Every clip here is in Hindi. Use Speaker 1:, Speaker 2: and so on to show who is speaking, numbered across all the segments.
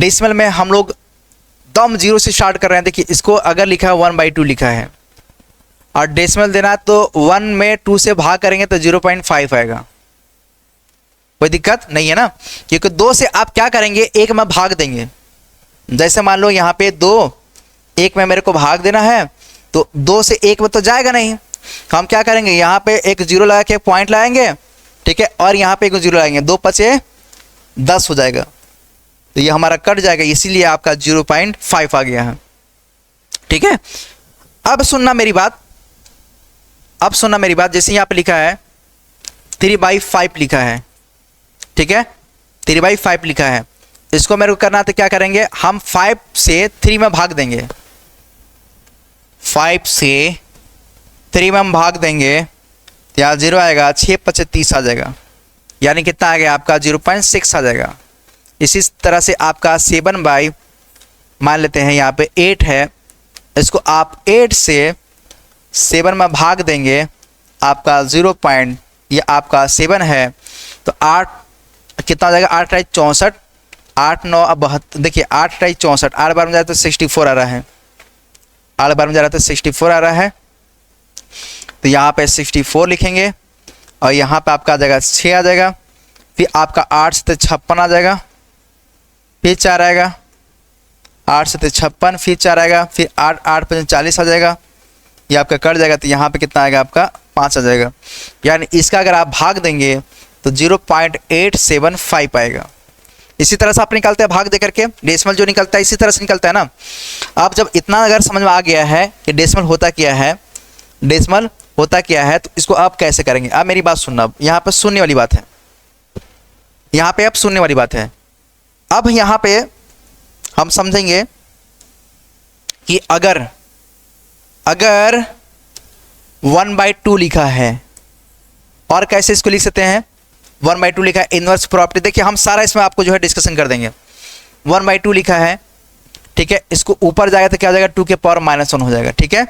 Speaker 1: डेसिमल में हम लोग दम 0 से स्टार्ट कर रहे हैं। देखिए इसको अगर लिखा है 1/2 लिखा है और डेसिमल देना तो 1 में 2 से भाग करेंगे तो 0.5 आएगा। कोई दिक्कत नहीं है ना, क्योंकि 2 से आप क्या करेंगे, 1 में भाग देंगे। जैसे मान लो यहाँ पे 2, 1 में मेरे को भाग देना है तो 2 से 1 में तो जाएगा नहीं, हम क्या करेंगे यहाँ पे एक 0 लगा के पॉइंट लाएंगे, ठीक है, और यहाँ पे एक 0 लगाएंगे, 2 पचे 10 हो जाएगा, तो ये हमारा कट जाएगा, इसीलिए आपका 0.5 आ गया है। ठीक है, अब सुनना मेरी बात, अब सुनना मेरी बात। जैसे यहाँ पे लिखा है 3/5 लिखा है, ठीक है, 3/5 लिखा है, इसको मेरे को करना है तो क्या करेंगे, हम 5 से 3 में भाग देंगे, 5 से 3 में हम भाग देंगे तो यहाँ 0 आएगा, 6 × 30 आ जाएगा, यानी कितना आ गया आपका 0.6 आ जाएगा। इसी तरह से आपका 7/, मान लेते हैं यहाँ पे 8 है, इसको आप 8 से 7 में भाग देंगे, आपका 0. ये आपका 7 है तो 8 कितना आ जाएगा, 8 × 64, 8 9 अब 72, देखिए 8 × 64, 8 बार में जाए तो 64 आ रहा है, 8 बार में जा रहा है तो 64 आ रहा है, तो यहाँ पे 64 लिखेंगे और यहाँ पे आपका आ जाएगा 6 आ जाएगा, फिर आपका 8 से 56 आ जाएगा, फिर 4 आएगा, 8 से 56, फिर 4 आएगा, फिर 8 8 × 40 आ जाएगा, ये आपका कट जाएगा, तो यहाँ पे कितना आएगा आपका 5 आ जाएगा। यानी इसका अगर आप भाग देंगे तो 0.875 आएगा। इसी तरह से आप निकालते हैं भाग दे करके, डेसिमल जो निकलता है इसी तरह से निकलता है ना। आप जब इतना अगर समझ में आ गया है कि डेसिमल होता क्या है, डेसिमल होता क्या है, तो इसको आप कैसे करेंगे। आप मेरी बात सुनना, यहाँ पर सुनने वाली बात है, यहाँ पे अब सुनने वाली बात है। अब यहाँ पे हम समझेंगे कि अगर 1/2 लिखा है, और कैसे इसको लिख सकते हैं, 1/2 लिखा है, इनवर्स प्रॉपर्टी। देखिए हम सारा इसमें आपको जो है डिस्कशन कर देंगे। 1/2 लिखा है, ठीक है, इसको ऊपर जाएगा तो क्या हो जाएगा, 2 की पावर -1 हो जाएगा, ठीक है।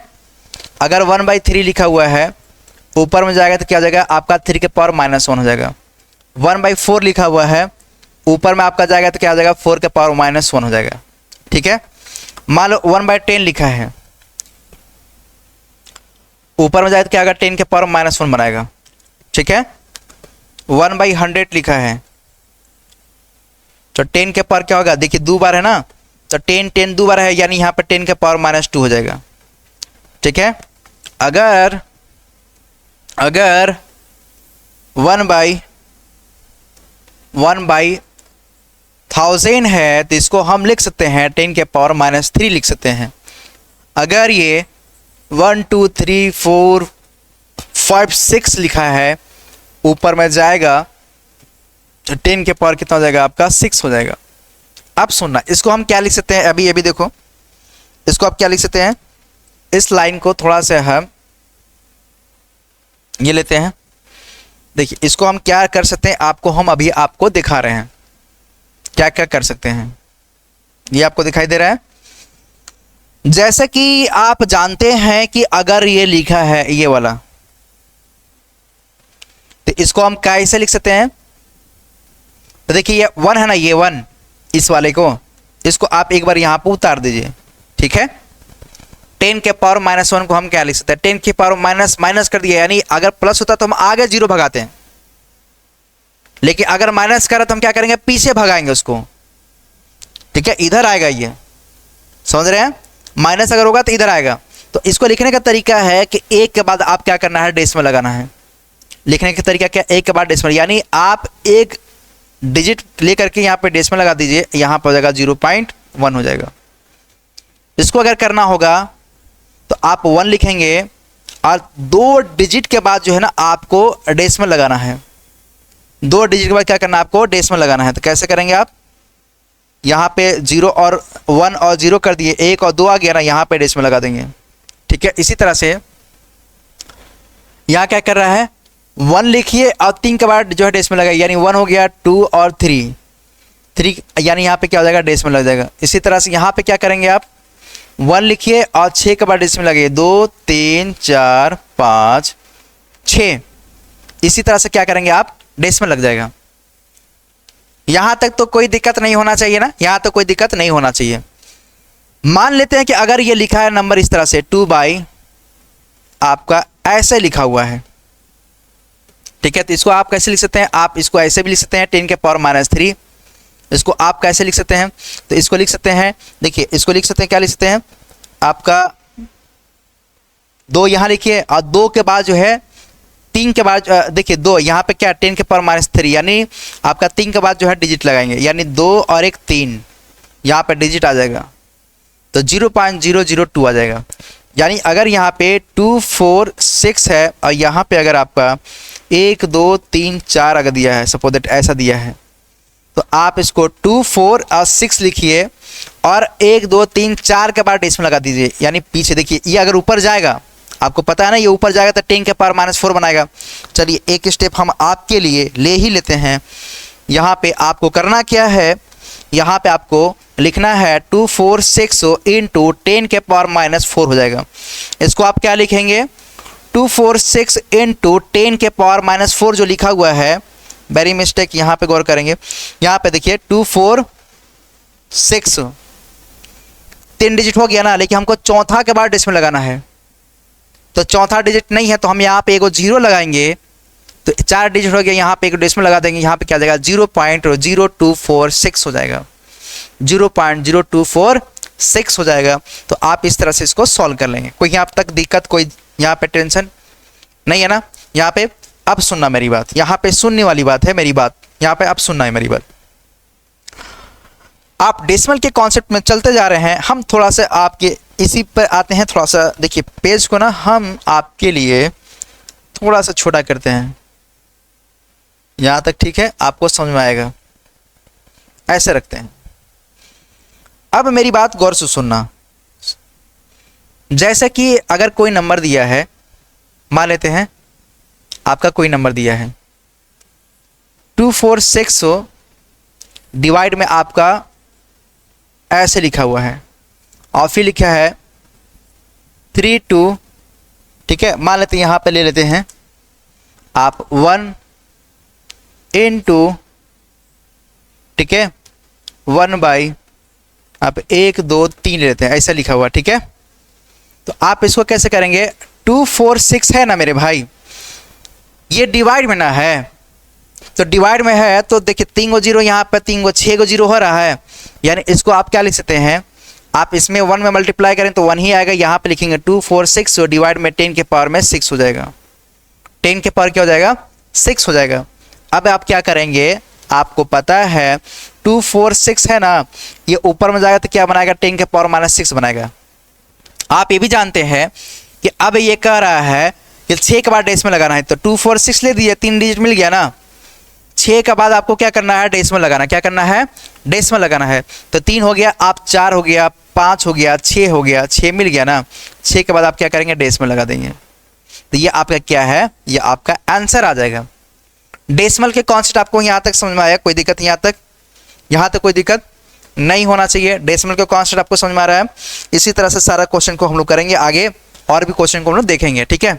Speaker 1: अगर 1/3 लिखा हुआ है, ऊपर में जाएगा तो क्या हो जाएगा आपका 3 की पावर -1 हो जाएगा। 1/4 लिखा हुआ है, ऊपर में आपका जाएगा तो क्या हो जाएगा 4 की पावर -1 हो जाएगा, ठीक है। मान लो 1/10 लिखा है, ऊपर में जाए तो क्या होगा 10 के पावर -1 बनाएगा, ठीक है। 1/100 लिखा है तो 10 के पावर क्या होगा, देखिए 2 बार है ना, तो 10 2 बार है, यानी यहाँ पर 10 के पावर -2 हो जाएगा, ठीक है। अगर 1/1000 है तो इसको हम लिख सकते हैं 10 के पावर -3 लिख सकते हैं। अगर ये 1 2 3 4 5 6 लिखा है, ऊपर में जाएगा तो 10 के पावर कितना हो जाएगा आपका 6 हो जाएगा। अब सुनना, इसको हम क्या लिख सकते हैं, अभी ये भी देखो, इसको आप क्या लिख सकते हैं, इस लाइन को थोड़ा सा हम ये लेते हैं। देखिए इसको हम क्या कर सकते हैं, हम अभी आपको दिखा रहे हैं क्या क्या कर सकते हैं, ये आपको दिखाई दे रहा है। जैसे कि आप जानते हैं कि अगर ये लिखा है ये वाला, तो इसको हम कैसे लिख सकते हैं, तो देखिए ये 1 है ना, ये 1, इस वाले को, इसको आप एक बार यहां पर उतार दीजिए, ठीक है। 10 के पावर -1 को हम क्या लिख सकते हैं, 10 के पावर माइनस कर दिया, यानी अगर प्लस होता तो हम आगे 0 भगाते हैं, लेकिन अगर माइनस करा तो हम क्या करेंगे, पीछे भगाएंगे उसको, ठीक है, इधर आएगा, ये समझ रहे हैं, माइनस अगर होगा तो इधर आएगा। तो इसको लिखने का तरीका है कि एक के बाद आप क्या करना है, डेसिमल लगाना है। लिखने का तरीका क्या, एक के बाद डेसिमल, यानी आप एक डिजिट लेकर के यहाँ पे डेसिमल लगा दीजिए, यहाँ पर हो जाएगा 0.1 हो जाएगा। इसको अगर करना होगा तो आप 1 लिखेंगे और 2 डिजिट के बाद जो है ना आपको डेसिमल लगाना है। 2 डिजिट के बाद क्या करना है, आपको डेसिमल लगाना है। तो कैसे करेंगे आप, यहाँ पे 0 और 1 और 0 कर दिए, 1 और 2 आ गया ना, यहाँ पे डेसिमल लगा देंगे, ठीक है। इसी तरह से यहाँ क्या कर रहा है, 1 लिखिए और 3 के बाद जो है डेसिमल लगाइए, यानी 1 हो गया, 2 और 3 यानी यहाँ पे क्या हो जाएगा, डेसिमल लग जाएगा। इसी तरह से यहाँ पे क्या करेंगे आप, 1 लिखिए और 6 के बाद डेसिमल लगाइए, 2 3 4 5 6, इसी तरह से क्या करेंगे आप, डेसिमल लग जाएगा। यहाँ तक तो कोई दिक्कत नहीं होना चाहिए ना, यहाँ तो कोई दिक्कत नहीं होना चाहिए। मान लेते हैं कि अगर ये लिखा है नंबर इस तरह से 2 बाई आपका ऐसे लिखा हुआ है, ठीक है, तो इसको आप कैसे लिख सकते हैं, आप इसको ऐसे भी लिख सकते हैं 10 के पावर -3। इसको आप कैसे लिख सकते हैं, तो इसको लिख सकते हैं, देखिए इसको लिख सकते हैं, क्या लिख सकते हैं, आपका 2 यहाँ लिखिए और 2 के बाद जो है 3 के बाद देखिए 2 यहाँ पे क्या 10 के पावर -3, यानी आपका 3 के बाद जो है डिजिट लगाएंगे, यानी 2 और 1 3, यहाँ पे डिजिट आ जाएगा तो 0.002 आ जाएगा। यानी अगर यहाँ पे 2 4 6 है और यहाँ पे अगर आपका 1 2 3 4 अगर दिया है, सपोज दैट ऐसा दिया है, तो आप इसको 2 4 और 6 लिखिए और 1 2 3 4 के बाद डेसिमल लगा दीजिए। यानी पीछे देखिए ये अगर ऊपर जाएगा, आपको पता है ना ये ऊपर जाएगा तो 10 के पावर -4 बनाएगा। चलिए एक स्टेप हम आपके लिए ले ही लेते हैं। यहाँ पे आपको करना क्या है, यहाँ पे आपको लिखना है 2 4 6 इंटू 10 के पावर -4 हो जाएगा। इसको आप क्या लिखेंगे, 2 4 6 इंटू 10 के पावर -4 जो लिखा हुआ है, वेरी मिस्टेक, यहाँ पे गौर करेंगे, यहाँ पे देखिए 2 4 6 3 डिजिट हो गया ना, लेकिन हमको चौथा के बाद डेसिमल लगाना है, तो चौथा डिजिट नहीं है तो हम यहाँ पे एक 0 लगाएंगे, तो 4 डिजिट हो गया, यहाँ पे एक डेसिमल लगा देंगे, यहाँ पे क्या जाएगा 0.0246 हो जाएगा, 0.0246 हो जाएगा। तो आप इस तरह से इसको सॉल्व कर लेंगे। कोई यहाँ तक दिक्कत, कोई यहाँ पे टेंशन नहीं है ना। यहाँ पे अब सुनना मेरी बात, यहाँ पे सुनने वाली बात है मेरी बात, यहाँ पे अब सुनना है मेरी बात। आप डेसिमल के कॉन्सेप्ट में चलते जा रहे हैं, हम थोड़ा सा आपके इसी पर आते हैं। थोड़ा सा देखिए पेज को ना हम आपके लिए थोड़ा सा छोटा करते हैं, यहाँ तक ठीक है, आपको समझ में आएगा, ऐसे रखते हैं। अब मेरी बात गौर से सुनना। जैसे कि अगर कोई नंबर दिया है, मान लेते हैं आपका कोई नंबर दिया है 2 4 6 डिवाइड में आपका ऐसे लिखा हुआ है और फिर लिखा है 3 2, ठीक है, मान लेते हैं यहाँ पे ले लेते हैं आप 1 इंटू, ठीक है, 1 बाई आप 1 2 3 ले लेते हैं, ऐसा लिखा हुआ, ठीक है। तो आप इसको कैसे करेंगे, 2 4 6 है ना मेरे भाई, ये डिवाइड में ना है, तो डिवाइड में है तो देखिए 3 गो 0 यहाँ पे 3 गो 6 गो 0 हो रहा है, यानी इसको आप क्या लिख सकते हैं, आप इसमें 1 में मल्टीप्लाई करें तो 1 ही आएगा, यहाँ पे लिखेंगे 2 4 6 डिवाइड में 10 के पावर में 6 हो जाएगा, 10 के पावर क्या हो जाएगा 6 हो जाएगा। अब आप क्या करेंगे, आपको पता है 2 4 6 है ना, ये ऊपर में जाएगा तो क्या बनाएगा 10 के पावर -6 बनाएगा। आप ये भी जानते हैं कि अब ये कह रहा है कि 6 के बाद डेसिमल लगाना है, तो 2 4 6 ले दीजिए, 3 डिजिट मिल गया ना, 6 के बाद आपको क्या करना है, डेसिमल लगाना, क्या करना है, डेसिमल लगाना है। तो 3 हो गया, आप 4 हो गया, 5 हो गया, 6 हो गया, 6 मिल गया ना, 6 के बाद आप क्या करेंगे, डेसिमल लगा देंगे। तो ये आपका क्या है, ये आपका आंसर आ जाएगा। डेसिमल के कॉन्सेप्ट आपको यहाँ तक समझ में आया, कोई दिक्कत यहाँ तक कोई दिक्कत नहीं होना चाहिए। डेसिमल के कॉन्सेप्ट आपको समझ में आ रहा है। इसी तरह से सारा क्वेश्चन को हम लोग करेंगे आगे, और भी क्वेश्चन को हम लोग देखेंगे, ठीक है,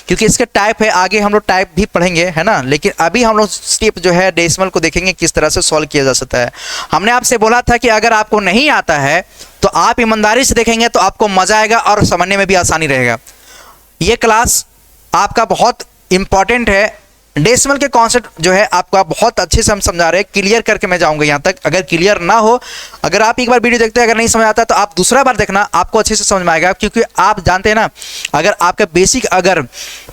Speaker 1: क्योंकि इसके टाइप है, आगे हम लोग टाइप भी पढ़ेंगे, है ना। लेकिन अभी हम लोग स्टेप जो है डेसिमल को देखेंगे किस तरह से सॉल्व किया जा सकता है। हमने आपसे बोला था कि अगर आपको नहीं आता है तो आप ईमानदारी से देखेंगे तो आपको मजा आएगा और समझने में भी आसानी रहेगा। ये क्लास आपका बहुत इंपॉर्टेंट है। डेसिमल के कॉन्सेप्ट जो है आपका बहुत अच्छे से हम समझा रहे हैं, क्लियर करके मैं जाऊंगा यहाँ तक। अगर क्लियर ना हो, अगर आप एक बार वीडियो देखते हैं, अगर नहीं समझ आता तो आप दूसरा बार देखना, आपको अच्छे से समझ में आएगा। क्योंकि आप जानते हैं ना, अगर आपका बेसिक अगर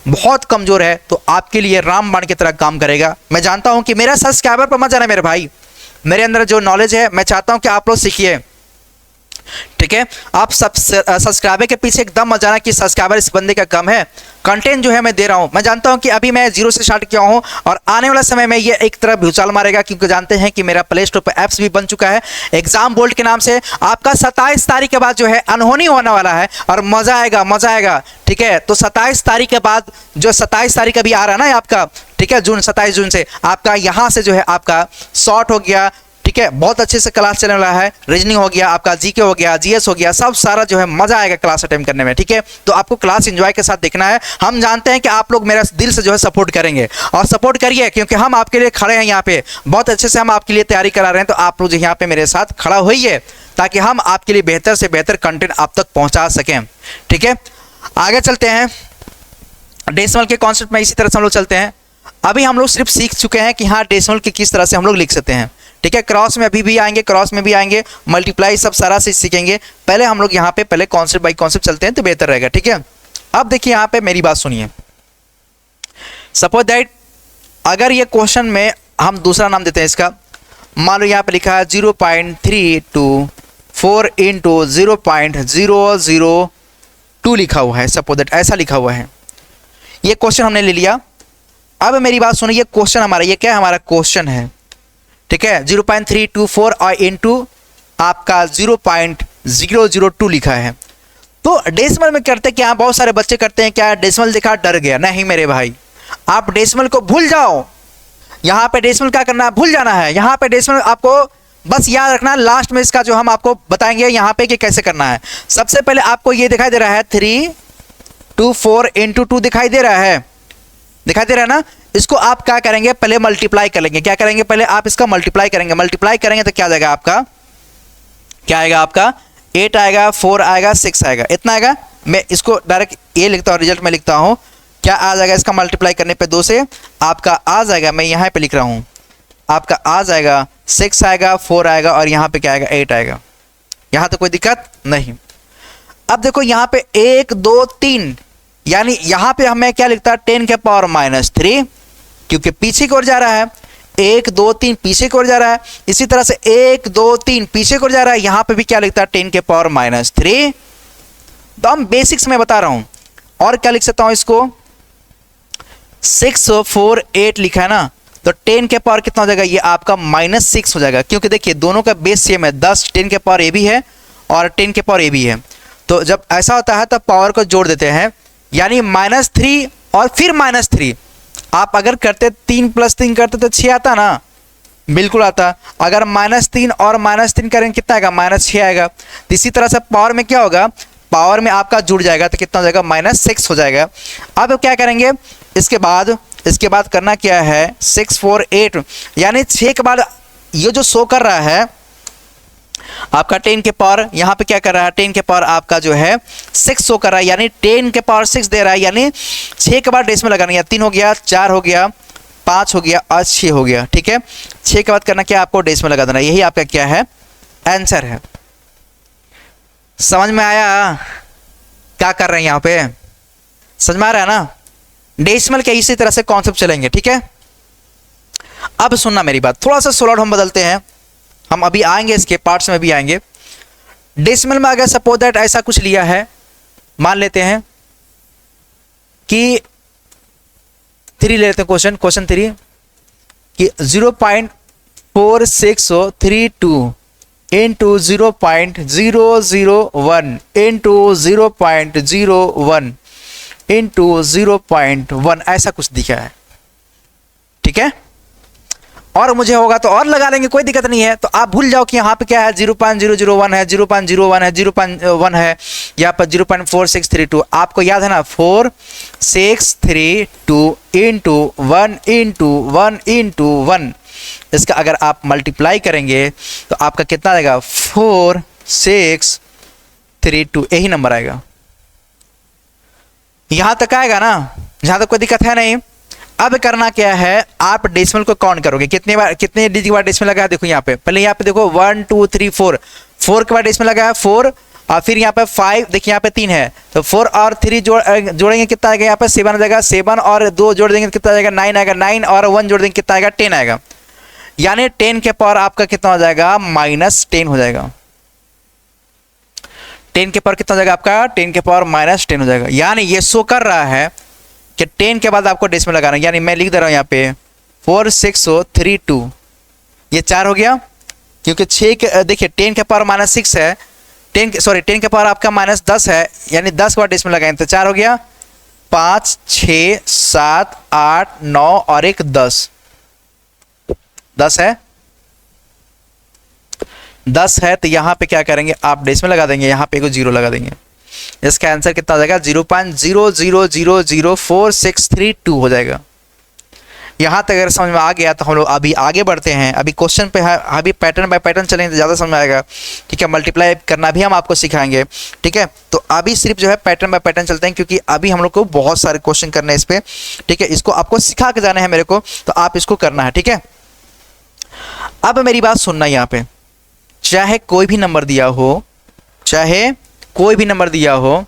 Speaker 1: बहुत कमजोर है तो आपके लिए रामबाण की तरह काम करेगा। मैं जानता हूँ कि मेरा सब्सक्राइबर पर मत जाना मेरे भाई, मेरे अंदर जो नॉलेज है मैं चाहता हूँ कि आप लोग सीखिए, ठीक है। आप सब्सक्राइबर के पीछे एकदम मत जाना कि सब्सक्राइबर इस बंदे का कम है। कंटेंट जो है मैं दे रहा हूं, मैं जानता हूं कि अभी मैं 0 से स्टार्ट किया हूं और आने वाला समय में ये एक तरह भूचाल मारेगा, क्योंकि जानते हैं कि मेरा प्ले स्टोर पर ऐप्स भी बन चुका है एग्जाम बोल्ट के नाम से। आपका 27 तारीख के बाद जो है अनहोनी होने वाला है और मजा आएगा, ठीक है। तो 27 तारीख के बाद जो 27 तारीख अभी आ रहा है ना आपका, ठीक है, जून 27 जून से आपका यहाँ से जो है आपका शॉर्ट हो गया, ठीक ठीक है, बहुत अच्छे से क्लास चलने वाला है। रीजनिंग हो गया, आपका जीके हो गया, जीएस हो गया, सब सारा जो है मजा आएगा क्लास अटेंड करने में। ठीक है, तो आपको क्लास एंजॉय के साथ देखना है। हम जानते हैं कि आप लोग मेरा दिल से जो है सपोर्ट करेंगे, और सपोर्ट करिए, क्योंकि हम आपके लिए खड़े हैं यहाँ पे, बहुत अच्छे से हम आपके लिए तैयारी करा रहे हैं। तो आप लोग यहाँ पे मेरे साथ खड़ा होइए, ताकि हम आपके लिए बेहतर से बेहतर कंटेंट आप तक पहुँचा सकें। ठीक है, आगे चलते हैं डेसिमल के कॉन्सेप्ट में। इसी तरह से हम लोग चलते हैं। अभी हम लोग सिर्फ सीख चुके हैं कि हाँ डेसिमल के किस तरह से हम लोग लिख सकते हैं। ठीक है, क्रॉस में अभी भी आएंगे, क्रॉस में भी आएंगे, मल्टीप्लाई सब सारा से सीखेंगे। पहले हम लोग यहाँ पे पहले कॉन्सेप्ट बाई कॉन्सेप्ट चलते हैं तो बेहतर रहेगा। ठीक है, अब देखिए यहाँ पे मेरी बात सुनिए। सपोज दैट अगर ये क्वेश्चन में हम दूसरा नाम देते हैं इसका, मान लो यहाँ पे लिखा है 0.324 इंटू 0.002 लिखा हुआ है। सपोज दैट ऐसा लिखा हुआ है, ये क्वेश्चन हमने ले लिया। अब मेरी बात सुनिए, ये क्वेश्चन हमारा, ये क्या हमारा क्वेश्चन है। ठीक है, 0.324 और इंटू आपका 0.002 लिखा है। तो डेसिमल में करते क्या, बहुत सारे बच्चे करते हैं क्या, डेसिमल देखा डर गया। नहीं मेरे भाई, आप डेसिमल को भूल जाओ। यहाँ पे डेसिमल क्या करना है, भूल जाना है। यहाँ पे डेसिमल आपको बस याद रखना है, लास्ट में इसका जो हम आपको बताएंगे यहाँ पे कि कैसे करना है। सबसे पहले आपको ये दिखाई दे रहा है 324 इंटू 2 दिखाई दे रहा है, दिखाई दे रहा है ना। इसको आप क्या करेंगे, पहले मल्टीप्लाई कर लेंगे। क्या करेंगे, पहले आप इसका मल्टीप्लाई करेंगे। मल्टीप्लाई करेंगे तो क्या जाएगा आपका, क्या आएगा आपका 8 आएगा, 4 आएगा, 6 आएगा, इतना आएगा। मैं इसको डायरेक्ट ये लिखता हूँ, रिजल्ट में लिखता हूँ। क्या आ जाएगा इसका मल्टीप्लाई करने पे 2 से आपका आ जाएगा, मैं यहाँ पे लिख रहा हूँ, आपका आ जाएगा 6 आएगा, 4 आएगा, और यहाँ पे क्या आएगा 8 आएगा। यहाँ तो कोई दिक्कत नहीं। अब देखो यहाँ पे 1 2 3, यानी यहाँ पे हमें क्या लिखता है 10 के पावर -3, क्योंकि पीछे की ओर जा रहा है। 1 2 3 पीछे की ओर जा रहा है। इसी तरह से 1 2 3 पीछे की ओर जा रहा है। यहाँ पे भी क्या लिखता है 10 के पावर -3। तो हम बेसिक्स में बता रहा हूँ। और क्या लिख सकता हूँ इसको, 6 4 8 लिखा है ना, तो 10 के पावर कितना हो जाएगा, ये आपका -6 हो जाएगा। क्योंकि देखिए दोनों का बेस सेम है, 10 10 के पावर ए भी है और 10 के पावर ए भी है। तो जब ऐसा होता है तब पावर को जोड़ देते हैं, यानी -3 और फिर -3। आप अगर करते 3 + 3 करते तो 6 आता ना, बिल्कुल आता। अगर -3 और -3 करेंगे कितना आएगा, -6 आएगा। तो इसी तरह से पावर में क्या होगा, पावर में आपका जुड़ जाएगा तो कितना हो जाएगा, -6 हो जाएगा। अब क्या करेंगे, इसके बाद करना क्या है, 6 4 8, यानी 6 के बाद ये जो शो कर रहा है आपका 10 के पावर, यहाँ पे क्या कर रहा है 10 के पावर आपका जो है 6 शो कर रहा है, यानी 10 के पावर 6 दे रहा है। यानी 6 के बाद डेसिमल लगाना है, 3 हो गया, 4 हो गया, 5 हो गया और 6 हो गया। ठीक है, 6 के बाद करना क्या, आपको डेसिमल लगा देना। यही आपका क्या है, आंसर है। समझ में आया क्या कर रहे हैं यहाँ पे, समझ में आ रहा है ना। डेसिमल के इसी तरह से कॉन्सेप्ट चलेंगे। ठीक है, अब सुनना मेरी बात, थोड़ा सा सोलर हम बदलते हैं, हम अभी आएंगे इसके पार्ट्स में भी आएंगे। डेसिमल में अगर सपोज दैट ऐसा कुछ लिया है, मान लेते हैं कि 3 ले लेते हैं, क्वेश्चन 3 कि 0.4632 इंटू 0.001 इंटू 0.01 इंटू 0.1, ऐसा कुछ दिखा है। ठीक है, और मुझे होगा तो और लगा लेंगे, कोई दिक्कत नहीं है। तो आप भूल जाओ कि यहाँ पे क्या है 0.001 है, 0.01 है, 0.1 है, यहाँ पर 0.4632। आपको याद है ना, 4632 इंटू 1 इंटू 1 इंटू 1, इसका अगर आप मल्टीप्लाई करेंगे तो आपका कितना आएगा, 4632, यही नंबर आएगा। यहां तक आएगा ना, यहां तक कोई दिक्कत है नहीं। अब करना क्या है, आप डेसिमल को काउंट करोगे, कितने डिजिट के बाद डेसिमल लगाया। देखो यहाँ पे, पहले यहाँ पे देखो 1 2 3 4, 4 के बाद डेसिमल लगाया 4, और फिर यहाँ पे 5, देखिए यहाँ पे 3 है, तो 4 और 3 जोड़ेंगे कितना आएगा, यहाँ पे 7 आ जाएगा, 7 और 2 जोड़ देंगे कितना आएगा, 9 आएगा, 9 और 1 जोड़ देंगे कितना आएगा, 10 आएगा। यानी 10 के पावर आपका कितना हो जाएगा, -10 हो जाएगा। 10 के पावर कितना हो जाएगा आपका, 10 के पावर -10 हो जाएगा। यानी ये शो कर रहा है कि 10 के बाद आपको डेसिमल लगाना है। यानी मैं लिख दे रहा हूँ यहाँ पे 4632, ये 4 हो गया, क्योंकि 6 के देखिए 10 के पावर -6 है, 10 के पावर आपका -10 है, यानी 10 के बाद डेसिमल लगाएंगे तो 4 हो गया, 5 6 7 8 9 और 1 10 है। 10 है तो यहाँ पे क्या करेंगे आप डेसिमल लगा देंगे, यहाँ पे को 0 लगा देंगे। इसका आंसर कितना हो जाएगा 0.000463 हो जाएगा। यहाँ तक अगर समझ में आ गया तो हम लोग अभी आगे बढ़ते हैं। अभी क्वेश्चन पे है, अभी पैटर्न बाय पैटर्न चलेंगे तो ज़्यादा समझ में आएगा। ठीक है, मल्टीप्लाई करना भी हम आपको सिखाएंगे। ठीक है, तो अभी सिर्फ जो है पैटर्न बाय पैटर्न चलते हैं, क्योंकि अभी हम लोग को बहुत सारे क्वेश्चन करने हैं इस पर। ठीक है, इसको आपको सिखा के जाना है मेरे को, तो आप इसको करना है। ठीक है, अब मेरी बात सुनना, यहाँ पे चाहे कोई भी नंबर दिया हो, चाहे कोई भी नंबर दिया हो,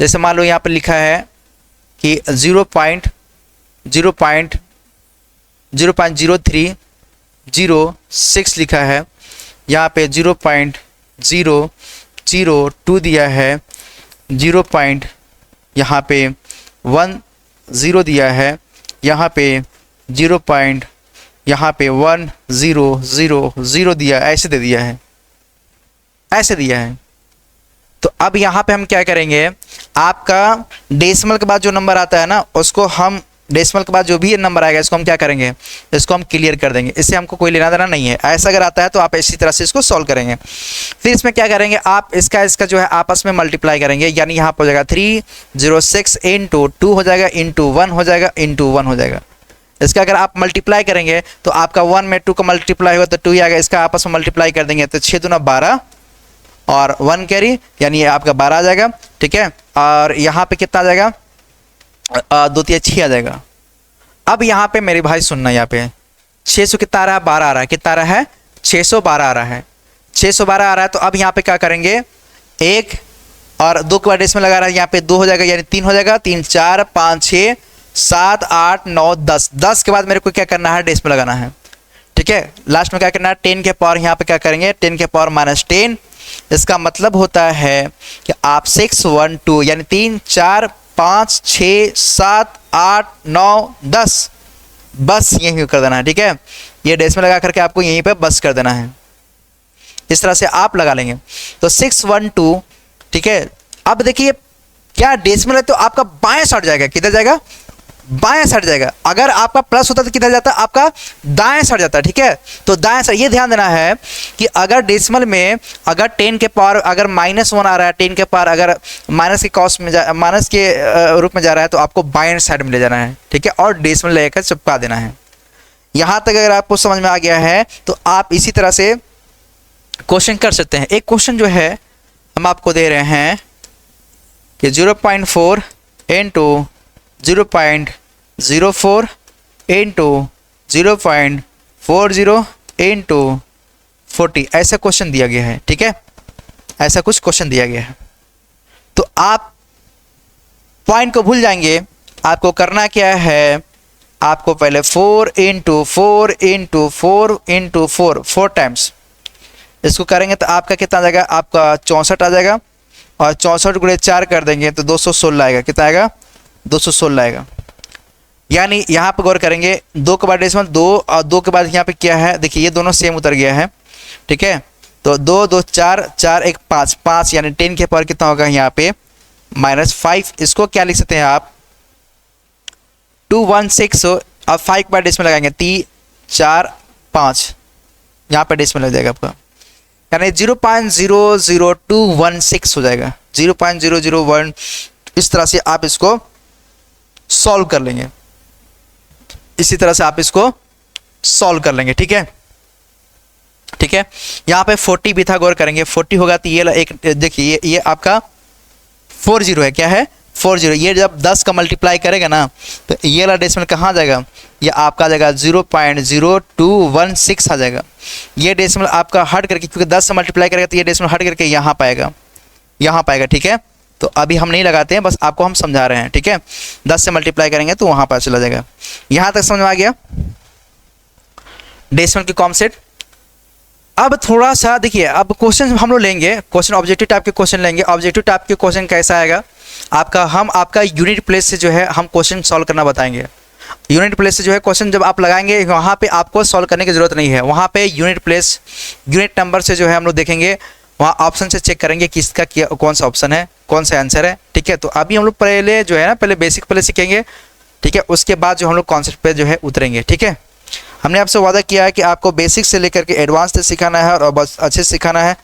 Speaker 1: जैसे मान लो यहाँ पे लिखा है कि 0.0306 लिखा है, यहाँ पे 0.002 दिया है, 0. यहाँ पे 10 दिया है, यहाँ पे 0. यहाँ पे 1000 दिया, ऐसे दे दिया है, ऐसे दिया है। तो अब यहाँ पे हम क्या करेंगे, आपका डेसिमल के बाद जो नंबर आता है ना, उसको हम डेसिमल के बाद जो भी नंबर आएगा इसको हम क्या करेंगे, इसको हम क्लियर कर देंगे। इससे हमको कोई लेना देना नहीं है। ऐसा अगर आता है तो आप इसी तरह से इसको सॉल्व करेंगे। फिर इसमें क्या करेंगे, आप इसका जो है आपस में मल्टीप्लाई करेंगे, यानी यहाँ पर हो जाएगा 306 इंटू 2 हो जाएगा, इंटू 1 हो जाएगा, इंटू 1 हो जाएगा। इसका अगर आप मल्टीप्लाई करेंगे तो आपका 1 में 2 का मल्टीप्लाई होगा तो 2 ही आएगा। इसका आपस में मल्टीप्लाई कर देंगे तो 6 दूना 12 और 1 कैरी, यानी ये आपका 12 आ जाएगा। ठीक है, और यहाँ पे कितना आ जाएगा, 2 3 6 आ जाएगा। अब यहाँ पे मेरे भाई सुनना, यहाँ पे 600 कितना आ रहा है, 12 आ रहा है, कितना आ रहा है 612 आ रहा है, 612 आ रहा है। तो अब यहाँ पे क्या करेंगे, 1 और 2 के बाद डेसिमल लगा रहा है, यहाँ पे 2 हो जाएगा, यानी 3 हो जाएगा, 3 4 5 6 7 8 9 10, 10 के बाद मेरे को क्या करना है, डेसिमल लगाना है। ठीक है, लास्ट में क्या करना है, 10 के पावर, यहाँ पे क्या करेंगे 10 के पावर -10। इसका मतलब होता है कि आप 612 यानी 3 4 5 6 7 8 9 10 बस यहीं कर देना है। ठीक है, ये डेसिमल लगा करके आपको यहीं पे बस कर देना है। इस तरह से आप लगा लेंगे तो 612। ठीक है, अब देखिए क्या डेसिमल है तो आपका बाएं साइड जाएगा, किधर जाएगा, बाएं साइड जाएगा। अगर आपका प्लस होता तो किधर जाता, आपका दाएं साइड जाता है। ठीक है, तो दाएं साइड, ये ध्यान देना है कि अगर डेसिमल में अगर 10 के पावर अगर -1 आ रहा है, 10 के पावर अगर माइनस के कॉस्ट में माइनस के रूप में जा रहा है तो आपको बाएं साइड में ले जाना है। ठीक है, और डेसिमल लेकर चिपका देना है। यहाँ तक अगर आपको समझ में आ गया है तो आप इसी तरह से क्वेश्चन कर सकते हैं। एक क्वेश्चन जो है हम आपको दे रहे हैं कि 0.4 इंटू 0.04 इंटू 0.40 इंटू 40, ऐसा क्वेश्चन दिया गया है। ठीक है, ऐसा कुछ क्वेश्चन दिया गया है। तो आप पॉइंट को भूल जाएंगे। आपको करना क्या है, आपको पहले 4 इंटू 4 इंटू 4 इंटू 4 4 टाइम्स इसको करेंगे तो आपका कितना आ जाएगा, आपका 64 आ जाएगा, और 64 गुणे 4 कर देंगे तो 216 आएगा। कितना आएगा, 216 आएगा। यानी यहाँ पर गौर करेंगे 2 के बाद डेसिमल 2 और 2 के बाद यहाँ पे क्या है, देखिए ये दोनों सेम उतर गया है। ठीक है, तो 2 2 4 4 1 5 5, यानी 10 के पावर कितना होगा यहाँ पे -5। इसको क्या लिख सकते हैं आप 216। अब 5 के बाद डेसिमल लगाएंगे 3 4 5, यहाँ पे डेसिमल लग जाएगा आपका, यानी 0.00216 हो जाएगा, 0.001। इस तरह से आप इसको सॉल्व कर लेंगे, इसी तरह से आप इसको सॉल्व कर लेंगे। ठीक है, ठीक है, यहाँ पे 40 भी था, गौर करेंगे 40 होगा तो ये एक देखिए ये आपका 40 है, क्या है 40। ये जब 10 का मल्टीप्लाई करेगा ना तो ये वाला डेसिमल कहाँ जाएगा, ये आपका जाएगा 0.0216 आ जाएगा। ये डेसिमल आपका हट करके, क्योंकि 10 से मल्टीप्लाई करेगा तो ये डेसिमल हट करके यहाँ पाएगा, यहाँ पाएगा। ठीक है, तो अभी हम नहीं लगाते हैं, बस आपको हम समझा रहे हैं। ठीक है, 10 से मल्टीप्लाई करेंगे तो वहाँ पर चला जाएगा। यहाँ तक समझ में आ गया डेसिमल की कॉन्सेप्ट। अब थोड़ा सा देखिए, अब क्वेश्चन हम लोग लेंगे, क्वेश्चन ऑब्जेक्टिव टाइप के क्वेश्चन लेंगे। ऑब्जेक्टिव टाइप के क्वेश्चन कैसा आएगा आपका, हम आपका यूनिट प्लेस से जो है हम क्वेश्चन सॉल्व करना बताएंगे। यूनिट प्लेस से जो है क्वेश्चन जब आप लगाएंगे वहाँ पे आपको सॉल्व करने की ज़रूरत नहीं है। वहाँ पे यूनिट प्लेस यूनिट नंबर से जो है हम लोग देखेंगे, वहाँ ऑप्शन से चेक करेंगे कि इसका क्या कौन सा ऑप्शन है, कौन सा आंसर है। ठीक है, तो अभी हम लोग पहले जो है ना, पहले बेसिक पहले सीखेंगे। ठीक है, उसके बाद जो हम लोग कॉन्सेप्ट पे जो है उतरेंगे। ठीक है, हमने आपसे वादा किया है कि आपको बेसिक से लेकर के एडवांस तक सिखाना है और बहुत अच्छे से सिखाना है।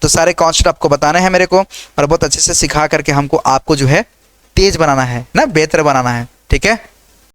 Speaker 1: तो सारे कॉन्सेप्ट आपको बताने हैं मेरे को और बहुत अच्छे से सिखा करके हमको आपको जो है तेज बनाना है ना, बेहतर बनाना है। ठीक है।